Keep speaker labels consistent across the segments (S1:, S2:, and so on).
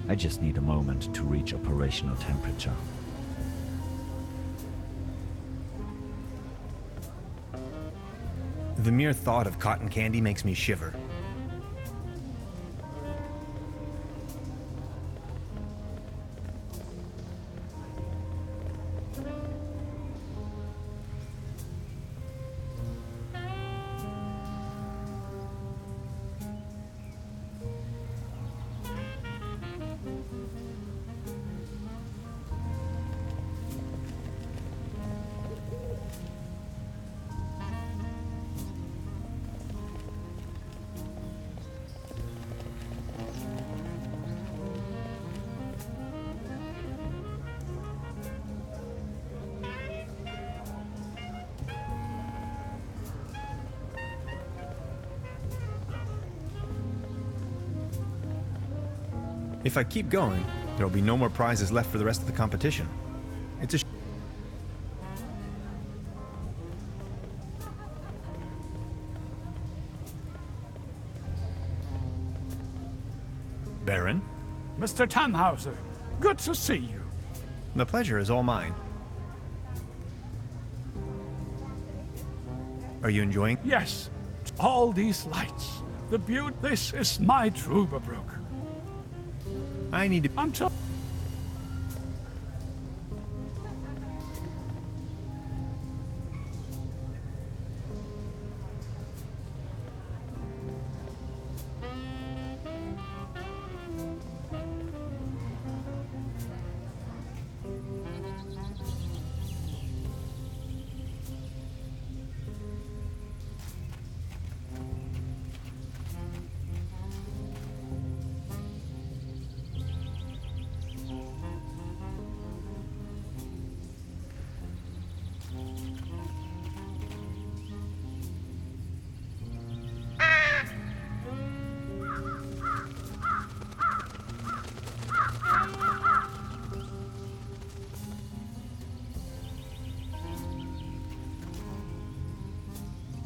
S1: I just need a moment to reach operational temperature.
S2: The mere thought of cotton candy makes me shiver. If I keep going, there will be no more prizes left for the rest of the competition. It's a Baron?
S3: Mr. Tannhauser, good to see you.
S2: The pleasure is all mine. Are you enjoying?
S3: Yes, all these lights, the beauty. This is my Truberbrook.
S2: I need to...
S3: Until...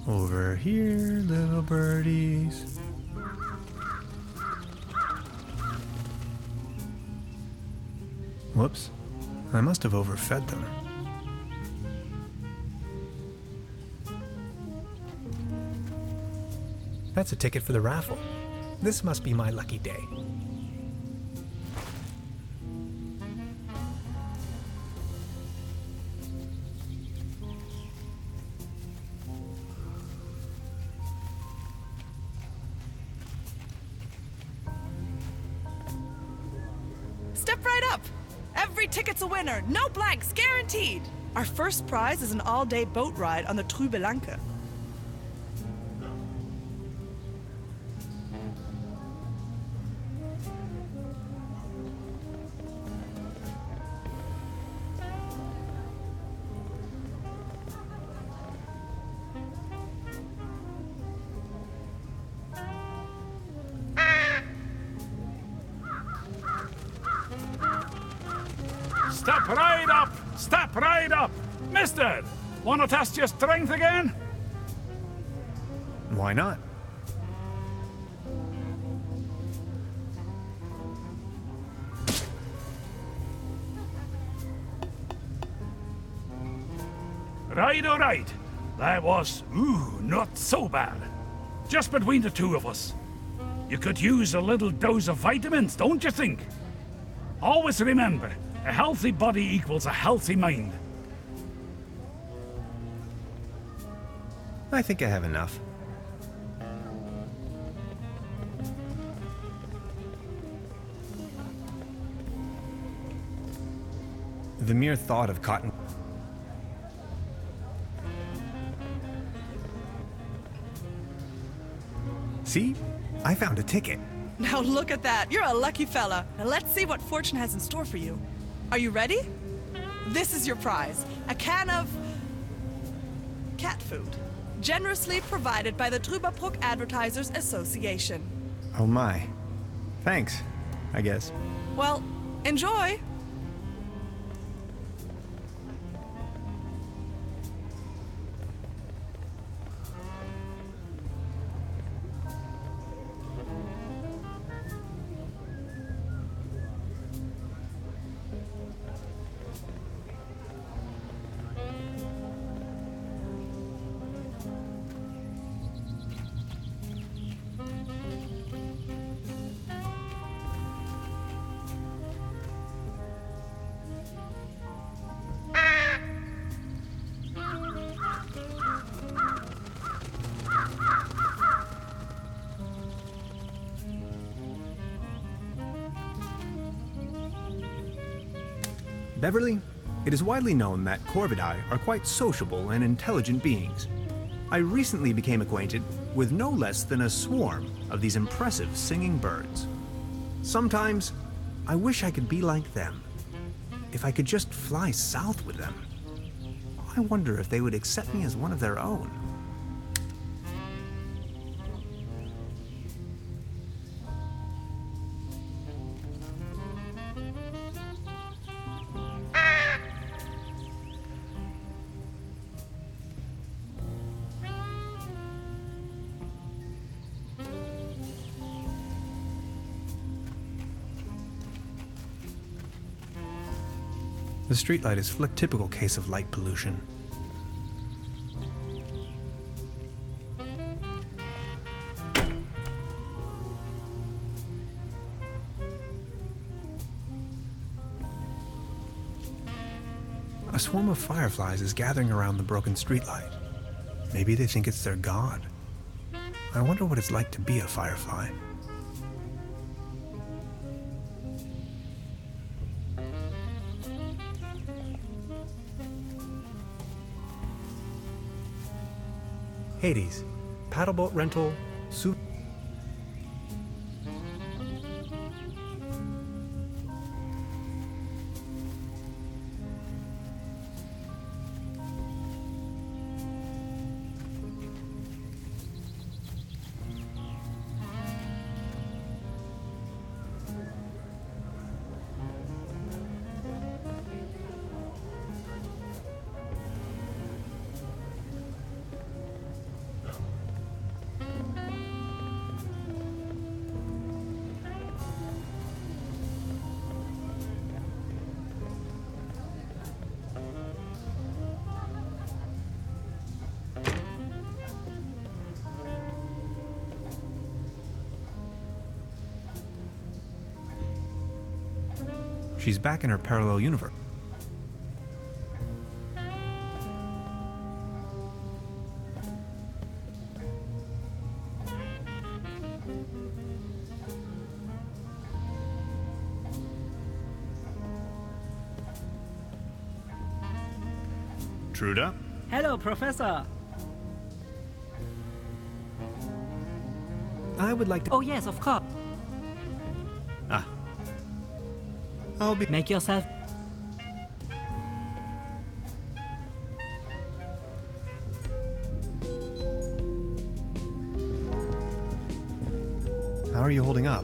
S2: Over here, little birdies. Whoops. I must have overfed them. That's a ticket for the raffle. This must be my lucky day.
S4: Step right up! Every ticket's a winner, no blanks, guaranteed! Our first prize is an all-day boat ride on the Truberbrook.
S3: Step right up! Step right up! Mister, want to test your strength again?
S2: Why not?
S3: Right, all right. That was, not so bad. Just between the two of us. You could use a little dose of vitamins, don't you think? Always remember, a healthy body equals a healthy mind.
S2: I think I have enough. The mere thought of cotton... See? I found a ticket.
S4: Now look at that, you're a lucky fella. Now let's see what fortune has in store for you. Are you ready? This is your prize, a can of... cat food. Generously provided by the Truberbrook Advertisers Association.
S2: Oh my. Thanks, I guess.
S4: Well, enjoy!
S2: Beverly, it is widely known that Corvidae are quite sociable and intelligent beings. I recently became acquainted with no less than a swarm of these impressive singing birds. Sometimes, I wish I could be like them. If I could just fly south with them. I wonder if they would accept me as one of their own. The streetlight is a typical case of light pollution. A swarm of fireflies is gathering around the broken streetlight. Maybe they think it's their god. I wonder what it's like to be a firefly. Hades, paddleboat rental, suit. She's back in her parallel universe. Truda?
S5: Hello, Professor.
S2: I would like to...
S5: Oh, yes, of course.
S2: I'll be...
S5: Make yourself...
S2: How are you holding up?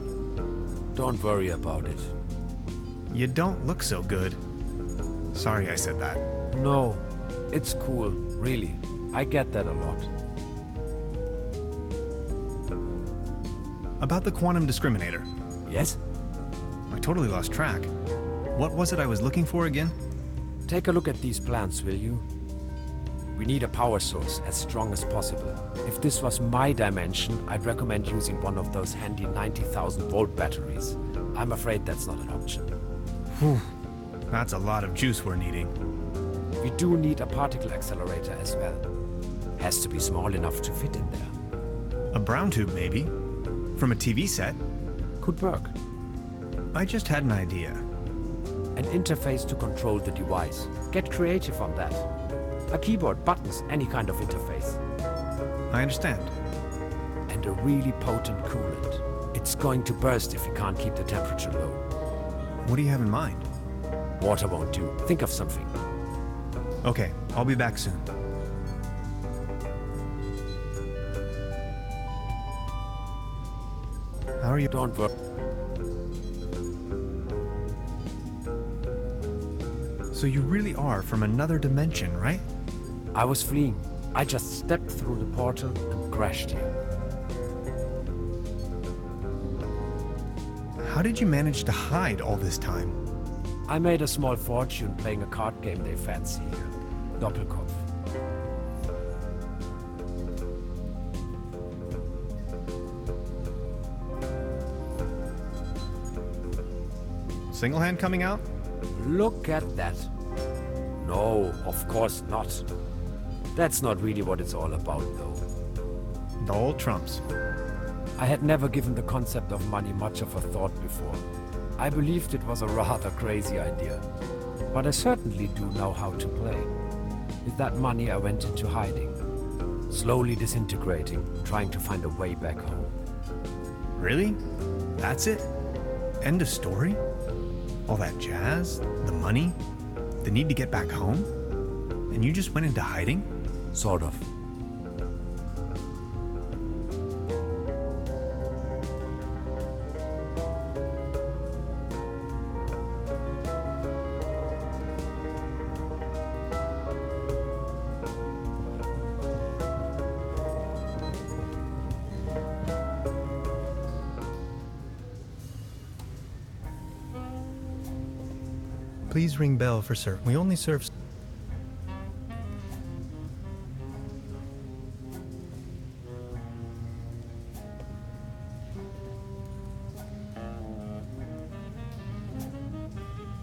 S6: Don't worry about it.
S2: You don't look so good. Sorry I said that.
S6: No, it's cool, really. I get that a lot.
S2: About the quantum discriminator.
S6: Yes?
S2: I totally lost track. What was it I was looking for again?
S6: Take a look at these plans, will you? We need a power source as strong as possible. If this was my dimension, I'd recommend using one of those handy 90,000 volt batteries. I'm afraid that's not an option.
S2: Whew. That's a lot of juice we're needing.
S6: We do need a particle accelerator as well. Has to be small enough to fit in there.
S2: A brown tube, maybe? From a TV set?
S6: Could work.
S2: I just had an idea.
S6: An interface to control the device. Get creative on that. A keyboard, buttons, any kind of interface.
S2: I understand.
S6: And a really potent coolant. It's going to burst if you can't keep the temperature low.
S2: What do you have in mind?
S6: Water won't do. Think of something.
S2: Okay, I'll be back soon. How are you?
S6: Don't worry.
S2: So you really are from another dimension, right?
S6: I was fleeing. I just stepped through the portal and crashed here.
S2: How did you manage to hide all this time?
S6: I made a small fortune playing a card game they fancy here. Doppelkopf.
S2: Single hand coming out?
S6: Look at that. No, of course not. That's not really what it's all about, though.
S2: The old trumps.
S6: I had never given the concept of money much of a thought before. I believed it was a rather crazy idea. but I certainly do know how to play. With that money I went into hiding, slowly disintegrating, trying to find a way back home.
S2: Really? That's it? End of story? All that jazz? The money? The need to get back home? And you just went into hiding?
S6: Sort of.
S2: Please ring bell for serve. We only serve...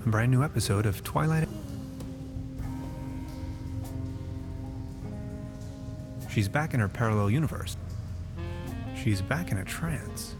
S2: A brand new episode of Twilight... She's back in her parallel universe. She's back in a trance.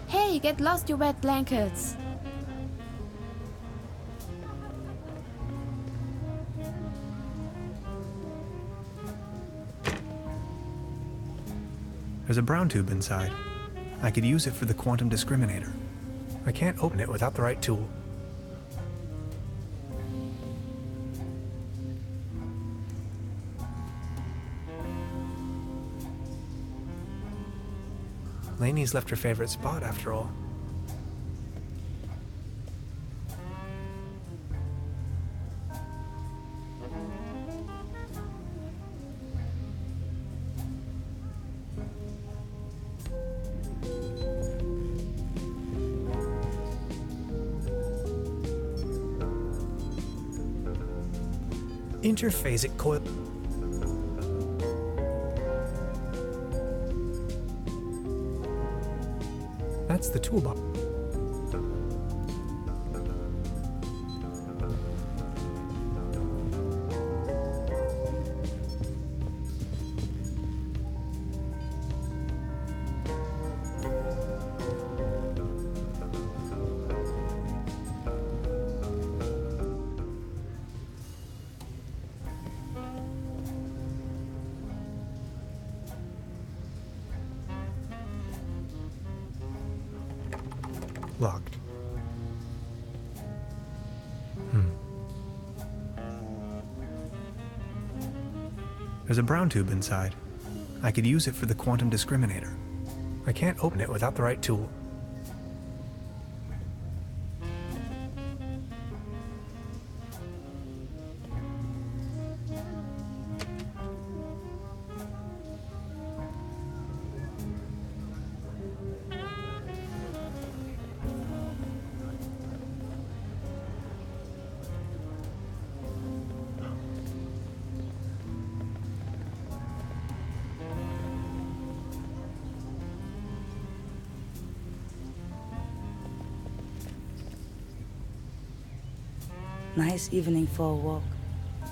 S7: Hey, get lost, you wet blankets.
S2: There's a brown tube inside. I could use it for the quantum discriminator. I can't open it without the right tool. Lainey's left her favorite spot after all. Interphasic coil. That's the toolbox. Locked. There's a brown tube inside. I could use it for the quantum discriminator. I can't open it without the right tool.
S8: Nice evening for a walk,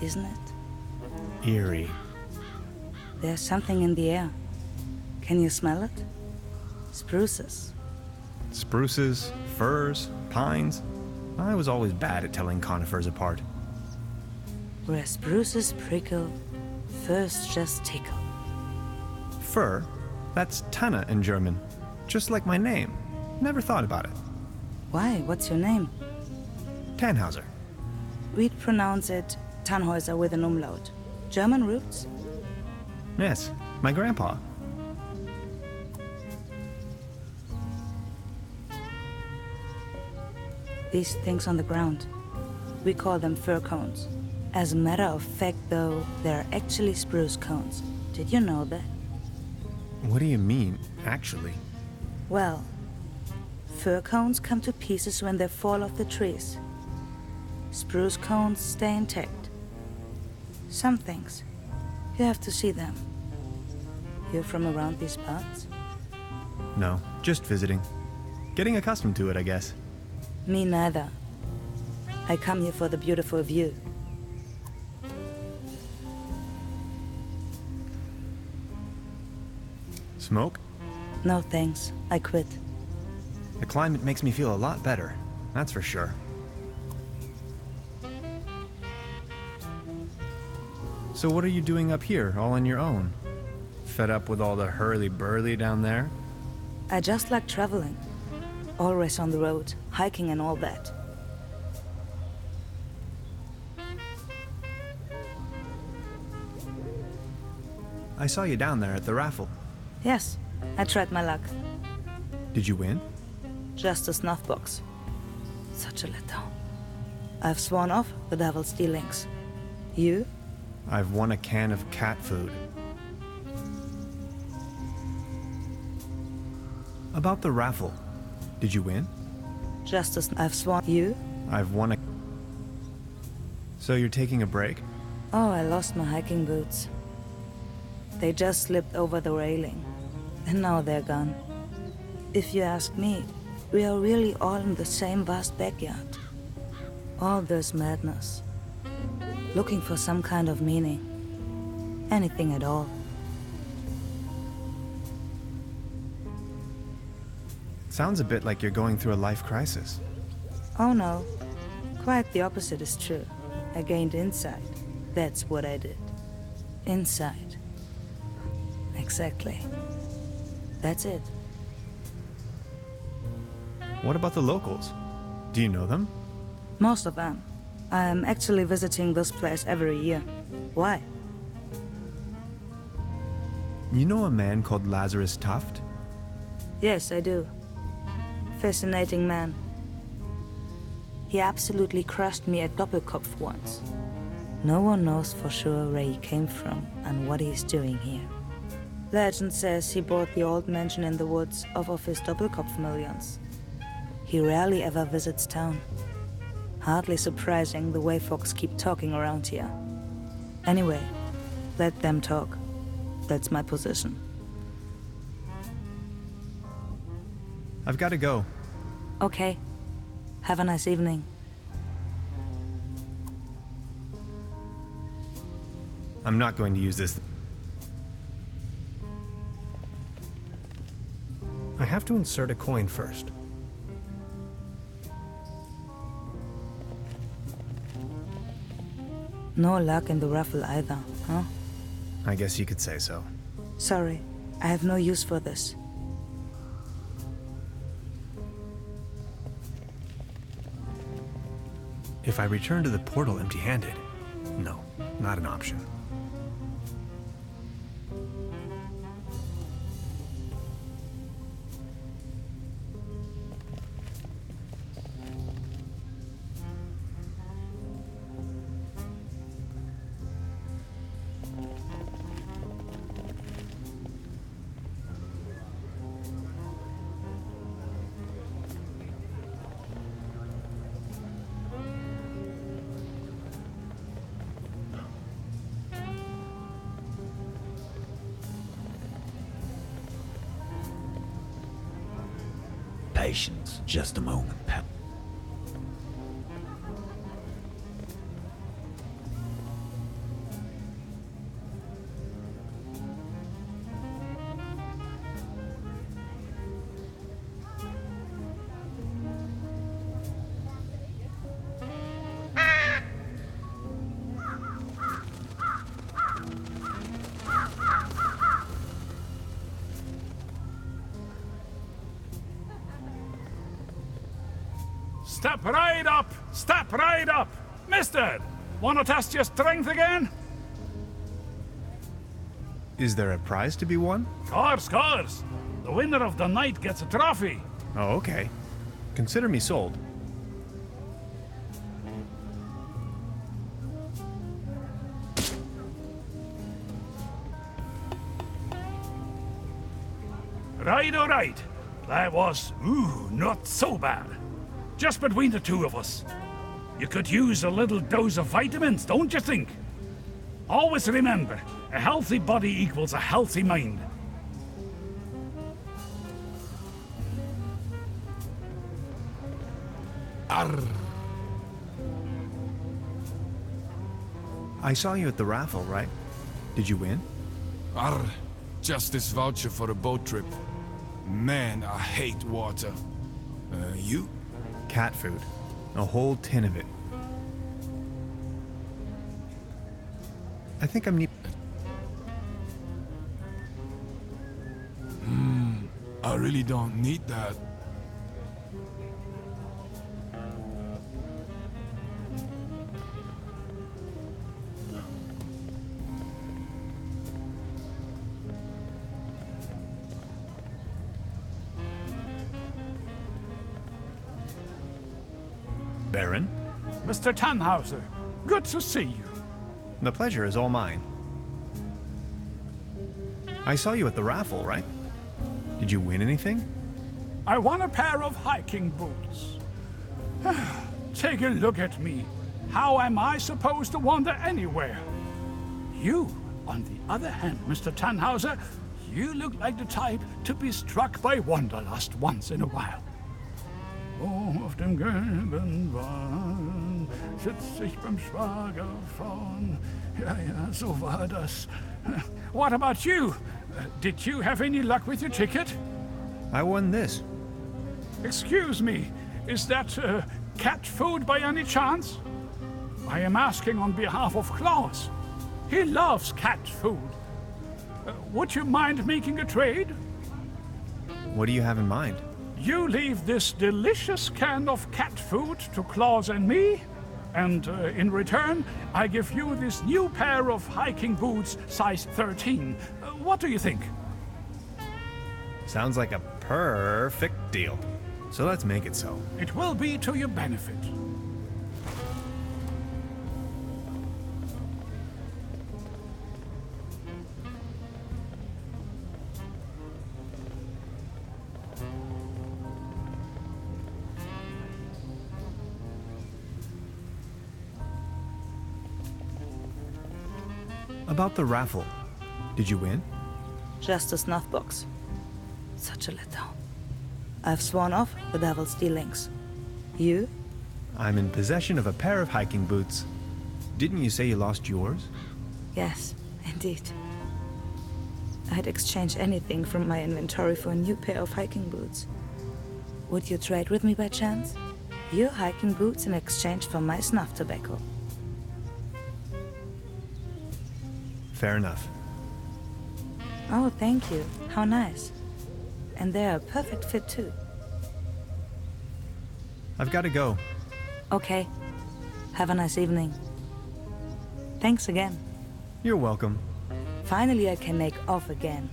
S8: isn't it?
S2: Eerie.
S8: There's something in the air. Can you smell it? Spruces.
S2: Spruces, firs, pines. I was always bad at telling conifers apart.
S8: Where spruces prickle, firs just tickle.
S2: Fir? That's Tanne in German. Just like my name. Never thought about it.
S8: Why? What's your name?
S2: Tannhauser.
S8: We'd pronounce it Tannhäuser with an umlaut. German roots?
S2: Yes, my grandpa.
S8: These things on the ground. We call them fir cones. As a matter of fact, though, they're actually spruce cones. Did you know that?
S2: What do you mean, actually?
S8: Well, fir cones come to pieces when they fall off the trees. Spruce cones stay intact. Some things, you have to see them. You're from around these parts?
S2: No, just visiting. Getting accustomed to it, I guess.
S8: Me neither. I come here for the beautiful view.
S2: Smoke?
S8: No thanks, I quit.
S2: The climate makes me feel a lot better, that's for sure. So what are you doing up here, all on your own? Fed up with all the hurly-burly down there?
S8: I just like traveling. Always on the road, hiking and all that.
S2: I saw you down there at the raffle.
S8: Yes, I tried my luck.
S2: Did you win?
S8: Just a snuff box. Such a letdown. I've sworn off the devil's dealings. You?
S2: I've won a can of cat food. About the raffle, did you win?
S8: Just as I've sworn. You?
S2: I've won a... So you're taking a break?
S8: Oh, I lost my hiking boots. They just slipped over the railing. And now they're gone. If you ask me, we are really all in the same vast backyard. All this madness. Looking for some kind of meaning. Anything at all.
S2: Sounds a bit like you're going through a life crisis.
S8: Oh no. Quite the opposite is true. I gained insight. That's what I did. Insight. Exactly. That's it.
S2: What about the locals? Do you know them?
S8: Most of them. I'm actually visiting this place every year. Why?
S2: You know a man called Lazarus Tuft?
S8: Yes, I do. Fascinating man. He absolutely crushed me at Doppelkopf once. No one knows for sure where he came from and what he's doing here. Legend says he bought the old mansion in the woods off of his Doppelkopf millions. He rarely ever visits town. Hardly surprising the way folks keep talking around here. Anyway, let them talk. That's my position.
S2: I've got to go.
S8: Okay. Have a nice evening.
S2: I'm not going to use this. I have to insert a coin first.
S8: No luck in the raffle either, huh?
S2: I guess you could say so.
S8: Sorry, I have no use for this.
S2: If I return to the portal empty-handed, no, not an option.
S1: Patience, just a moment, pal.
S3: Step right up! Step right up! Mister, wanna test your strength again?
S2: Is there a prize to be won?
S3: Course. The winner of the night gets a trophy.
S2: Oh, okay. Consider me sold.
S3: Right, all right. That was, not so bad. Just between the two of us. You could use a little dose of vitamins, don't you think? Always remember, a healthy body equals a healthy mind.
S9: Arr.
S2: I saw you at the raffle, right? Did you win?
S9: Arr. Just this voucher for a boat trip. Man, I hate water. You?
S2: Cat food. A whole tin of it. I think I'm
S9: I really don't need that.
S2: Baron?
S3: Mr. Tannhauser, good to see you.
S2: The pleasure is all mine. I saw you at the raffle, right? Did you win anything?
S3: I won a pair of hiking boots. Take a look at me. How am I supposed to wander anywhere? You, on the other hand, Mr. Tannhauser, you look like the type to be struck by wanderlust once in a while. Oh, auf dem gelben Wahn sitz ich beim Schwagerfrauen. Ja, so war das. What about you? Did you have any luck with your ticket?
S2: I won this.
S3: Excuse me, is that cat food by any chance? I am asking on behalf of Klaus. He loves cat food. Would you mind making a trade?
S2: What do you have in mind?
S3: You leave this delicious can of cat food to Klaus and me, and in return, I give you this new pair of hiking boots, size 13. What do you think?
S2: Sounds like a perfect deal. So let's make it so.
S3: It will be to your benefit.
S2: About the raffle. Did you win?
S8: Just a snuff box. Such a letdown. I've sworn off the devil's dealings. You?
S2: I'm in possession of a pair of hiking boots. Didn't you say you lost yours?
S8: Yes, indeed. I'd exchange anything from my inventory for a new pair of hiking boots. Would you trade with me by chance? Your hiking boots in exchange for my snuff tobacco.
S2: Fair enough.
S8: Oh, thank you. How nice. And they're a perfect fit too.
S2: I've got to go.
S8: Okay. Have a nice evening. Thanks again.
S2: You're welcome.
S8: Finally I can make off again.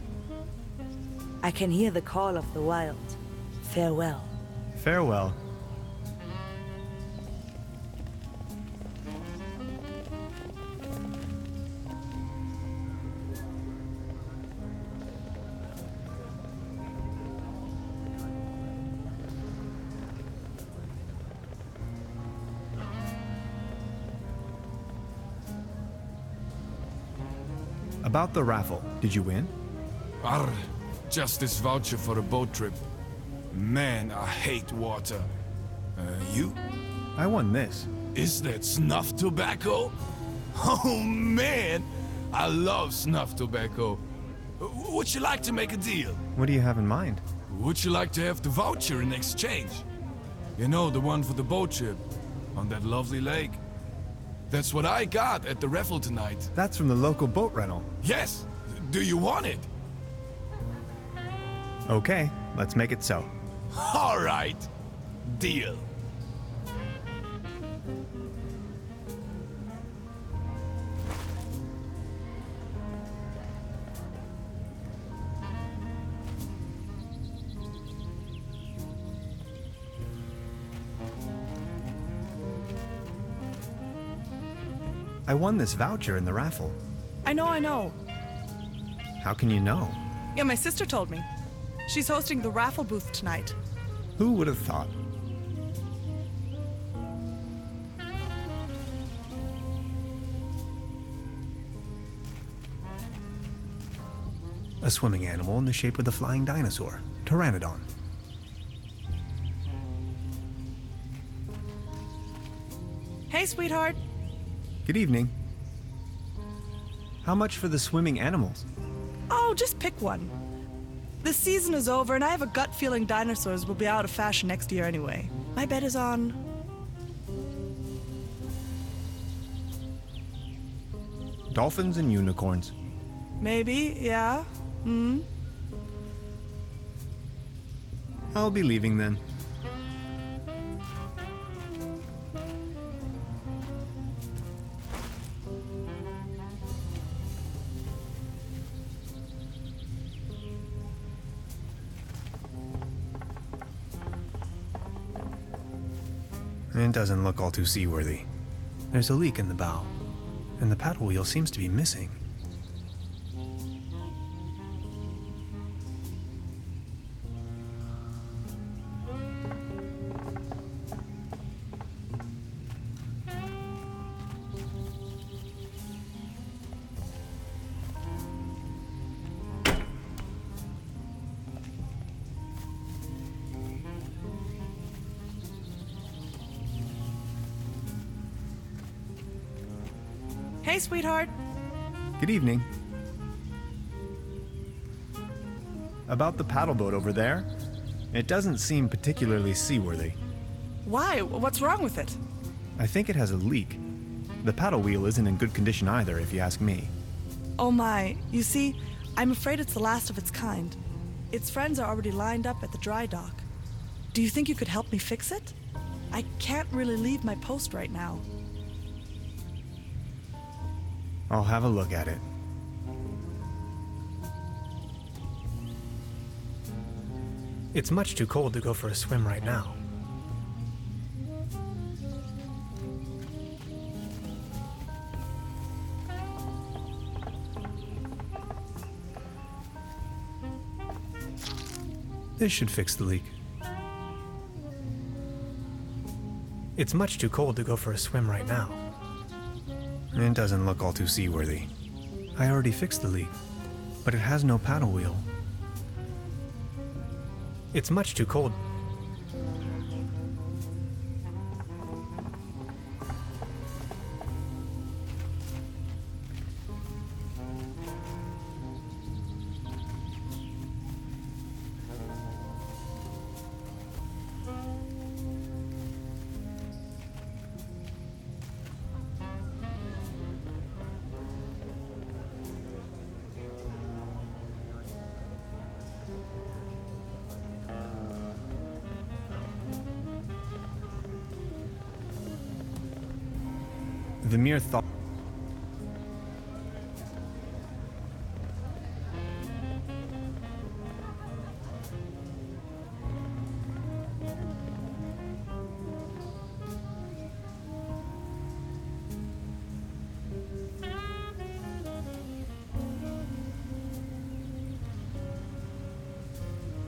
S8: I can hear the call of the wild. Farewell.
S2: Farewell. About the raffle, did you win?
S9: Arr. Just this voucher for a boat trip. Man, I hate water. You?
S2: I won this.
S9: Is that snuff tobacco? Oh man, I love snuff tobacco. Would you like to make a deal?
S2: What do you have in mind?
S9: Would you like to have the voucher in exchange? You know, the one for the boat trip on that lovely lake. That's what I got at the raffle tonight.
S2: That's from the local boat rental.
S9: Yes. Do you want it?
S2: Okay, let's make it so.
S9: All right. Deal.
S2: I won this voucher in the raffle.
S4: I know.
S2: How can you know?
S4: Yeah, my sister told me. She's hosting the raffle booth tonight.
S2: Who would have thought? A swimming animal in the shape of the flying dinosaur, Pteranodon.
S4: Hey, sweetheart.
S2: Good evening. How much for the swimming animals?
S4: Oh, just pick one. The season is over, and I have a gut feeling dinosaurs will be out of fashion next year anyway. My bet is on...
S2: Dolphins and unicorns.
S4: maybe, yeah.
S2: I'll be leaving then. It doesn't look all too seaworthy. There's a leak in the bow, and the paddle wheel seems to be missing.
S4: Hey, sweetheart.
S2: Good evening. About the paddle boat over there, it doesn't seem particularly seaworthy.
S4: Why? What's wrong with it?
S2: I think it has a leak. The paddle wheel isn't in good condition either, if you ask me.
S4: Oh my. You see, I'm afraid it's the last of its kind. Its friends are already lined up at the dry dock. Do you think you could help me fix it? I can't really leave my post right now.
S2: I'll have a look at it. It's much too cold to go for a swim right now. This should fix the leak. It's much too cold to go for a swim right now. It doesn't look all too seaworthy. I already fixed the leak, but it has no paddle wheel. It's much too cold. The mere thought.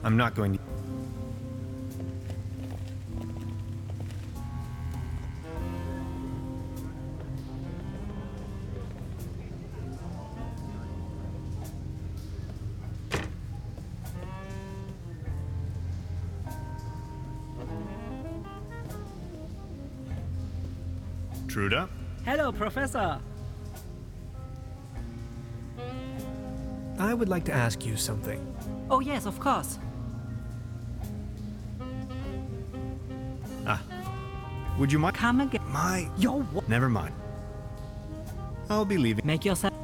S2: I'm not going to. Truda?
S5: Hello, Professor.
S2: I would like to ask you something.
S5: Oh, yes, of course.
S2: Would you mind?
S5: Come again. Yo,
S2: Never mind. I'll be leaving.
S5: make yourself.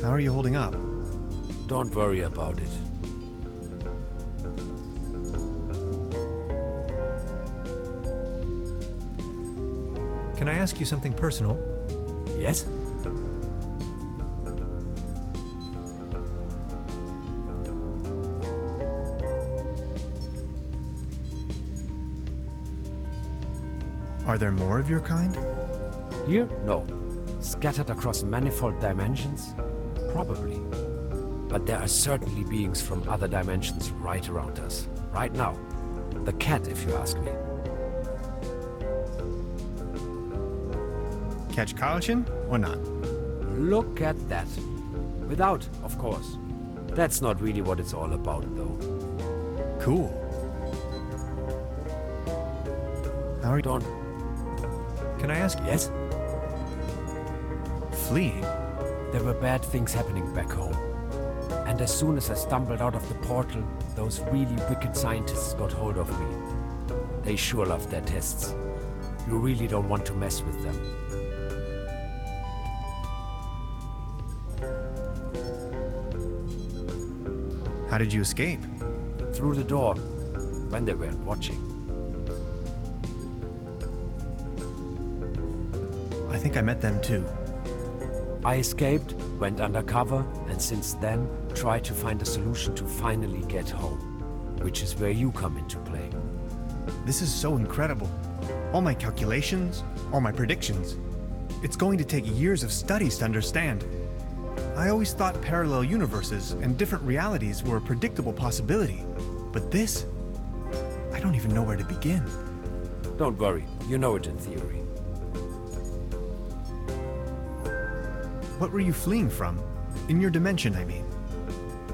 S2: How are you holding up?
S6: Don't worry about it.
S2: Can I ask you something personal?
S6: Yes?
S2: Are there more of your kind?
S6: Here? No. Scattered across manifold dimensions? Probably. But there are certainly beings from other dimensions right around us. Right now. The cat, if you ask me.
S2: Catch Karlchen or not?
S6: Look at that. Without, of course. That's not really what it's all about, though.
S2: Cool. How are you?
S6: Don't.
S2: Can I ask?
S6: Yes?
S2: Fleeing?
S6: There were bad things happening back home. And as soon as I stumbled out of the portal, those really wicked scientists got hold of me. They sure love their tests. You really don't want to mess with them.
S2: How did you escape?
S6: Through the door, when they weren't watching.
S2: I think I met them too.
S6: I escaped, went undercover, and since then, tried to find a solution to finally get home. Which is where you come into play.
S2: This is so incredible. All my calculations, all my predictions. It's going to take years of studies to understand. I always thought parallel universes and different realities were a predictable possibility. But this, I don't even know where to begin.
S6: Don't worry, you know it in theory.
S2: What were you fleeing from? In your dimension, I mean.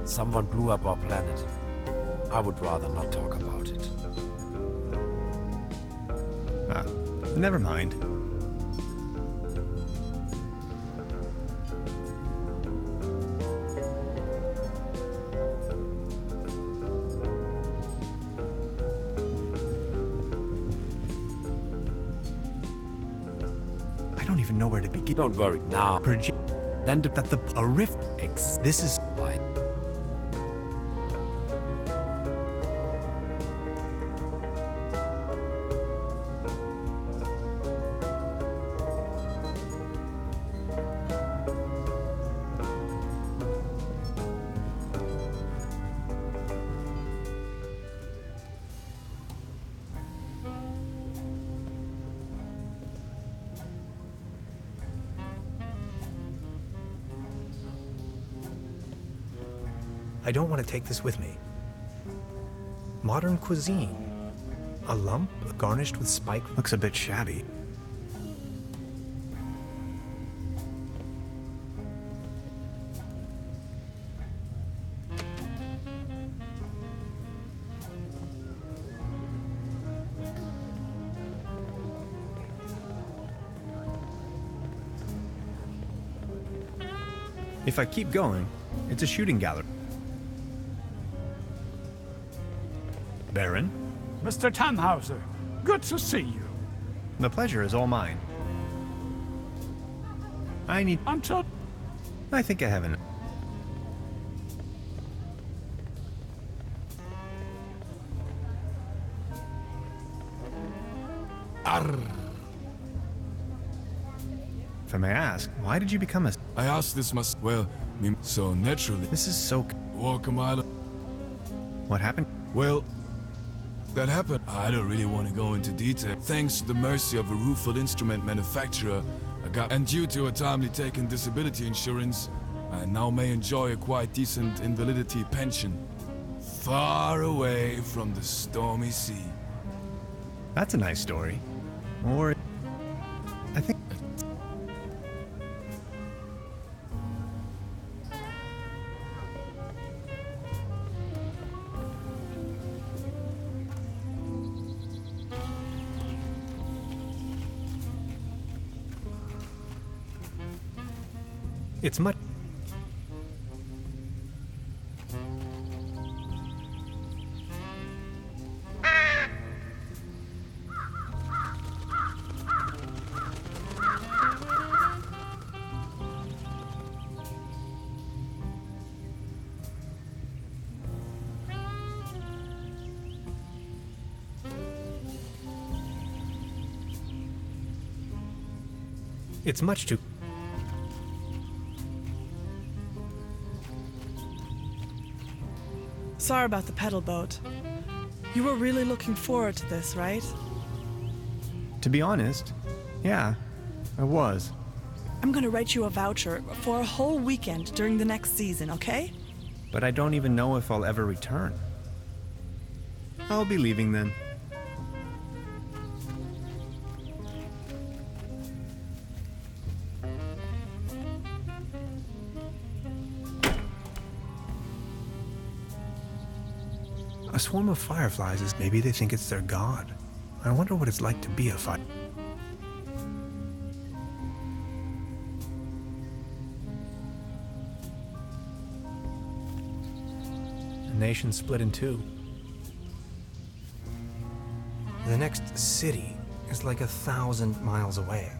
S6: Someone blew up our planet. I would rather not talk about it.
S2: Ah, never mind. I don't even know where to begin.
S6: Don't worry, now.
S2: Then that a rift. This is
S6: Why?
S2: I don't want to take this with me. Modern cuisine. A lump garnished with spike looks a bit shabby. If I keep going, it's a shooting gallery. Baron?
S3: Mr. Tannhauser, good to see you.
S2: The pleasure is all mine. I think I have enough.
S9: Arr.
S2: If I may ask, why did you become a...
S9: I asked this so naturally.
S2: This is so...
S9: Walk a mile.
S2: What happened?
S9: Well, that happened. I don't really want to go into detail. Thanks to the mercy of a rueful instrument manufacturer, and due to a timely taken disability insurance, I now may enjoy a quite decent invalidity pension. Far away from the stormy sea.
S2: That's a nice story. Or... I think... It's much... It's much too...
S4: Sorry about the pedal boat. You were really looking forward to this, right?
S2: To be honest, yeah, I was.
S4: I'm gonna write you a voucher for a whole weekend during the next season, okay?
S2: But I don't even know if I'll ever return. I'll be leaving then. A swarm of fireflies is maybe they think it's their god. I wonder what it's like to be a fire. The nation split in two. The next city is like 1,000 miles away.